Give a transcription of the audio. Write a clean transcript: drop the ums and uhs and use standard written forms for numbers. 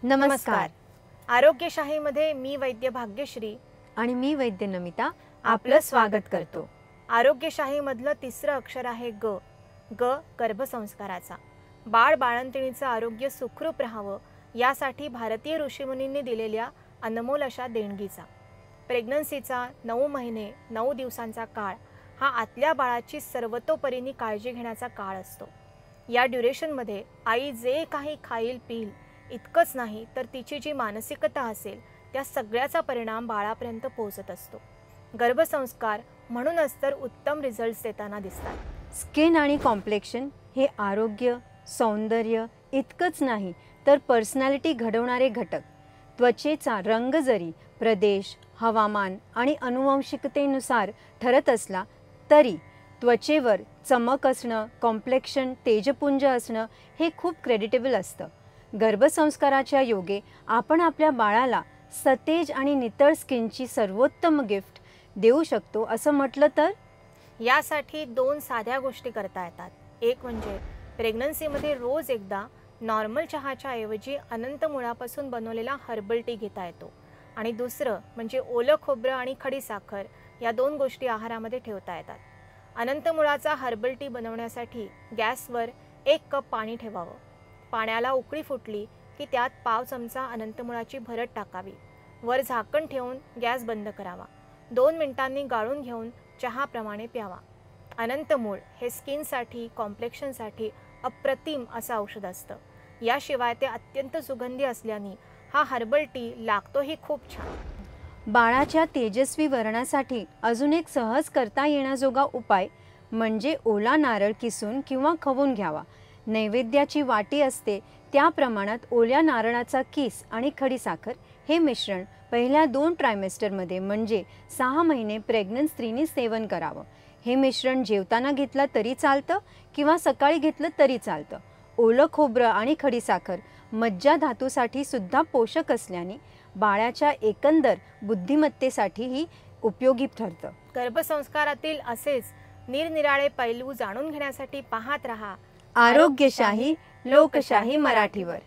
नमस्कार. आरोग्यशाहीमध्ये मी वैद्य भाग्यश्री आणि मी वैद्य नमिता आपलं स्वागत करतो. आरोग्यशाहीमधलं तिसरं अक्षर आहे ग. ग गर्भसंस्काराचा. बाळ बाळंतिणीचं आरोग्य सुखरूप राहावं यासाठी भारतीय ऋषीमुनींनी दिलेल्या अनमोल अशा देणगीचा. प्रेग्नन्सीचा 9 महिने 9 दिवसांचा काळ हा आतल्या बाळाची सर्वतोपरीने काळजी घेण्याचा काळ असतो. या ड्युरेशनमध्ये आई जे काही खाईल पिईल इतकंच नाही तर तिची जी मानसिकता असेल त्या सगळ्याचा परिणाम बाळापर्यंत पोहोचत असतो. गर्भसंस्कार म्हणूनच तर उत्तम रिझल्ट्स देताना दिसतात. स्किन आणि कॉम्प्लेक्शन हे आरोग्य सौंदर्य इतकंच नाही तर पर्सनॅलिटी घडवणारे घटक. त्वचेचा रंग जरी प्रदेश हवामान आणि अनुवंशिकतेनुसार ठरत असला तरी त्वचेवर चमक असणं कॉम्प्लेक्शन तेजपुंज असणं हे खूप क्रेडिटेबल असतं. गर्भसंस्काराच्या योगे आपण आपल्या बाळाला सतेज आणि नितळ स्किनची सर्वोत्तम गिफ्ट देऊ शकतो असं म्हटलं तर. यासाठी 2 साध्या गोष्टी करता येतात. एक म्हणजे प्रेग्नन्सीमध्ये रोज एकदा नॉर्मल चहाच्या ऐवजी अनंत मुळापासून बनवलेला हर्बल टी घेता येतो. आणि दुसरं म्हणजे ओलं खोबरं आणि खडीसाखर या 2 गोष्टी आहारामध्ये ठेवता येतात. अनंत मुळाचा हर्बल टी बनवण्यासाठी गॅसवर 1 कप पाणी ठेवावं. पाण्याला उकळी फुटली की त्यात पाव चमचा अनंतमुळाची भरड टाकावी. वर झाकण ठेवून गॅस बंद करावा. 2 मिनिटांनी गाळून घेऊन चहाप्रमाणे प्यावा. अनंतमूळ हे स्किनसाठी कॉम्प्लेक्शनसाठी अप्रतिम असं औषध असतं. याशिवाय ते अत्यंत सुगंधी असल्याने हा हर्बल टी लागतोही खूप छान. बाळाच्या तेजस्वी वर्णासाठी अजून एक सहज करता येण्याजोगा उपाय म्हणजे ओला नारळ किसून किंवा खवून घ्यावा. नैवेद्याची वाटी असते त्या प्रमाणात ओल्या नारळाचा किस आणि खडीसाखर हे मिश्रण पहिल्या 2 ट्रायमेस्टरमध्ये म्हणजे 6 महिने प्रेग्नंट स्त्रीने सेवन करावं. हे मिश्रण जेवताना घेतलं तरी चालतं किंवा सकाळी घेतलं तरी चालतं. ओलं खोबरं आणि खडीसाखर मज्जा धातूसाठी सुद्धा पोषक असल्याने बाळाच्या एकंदर बुद्धिमत्तेसाठीही उपयोगी ठरतं. गर्भसंस्कारातील असेच निरनिराळे पैलू जाणून घेण्यासाठी पाहत रहा आरोग्यशाही लोकशाही मराठीवर.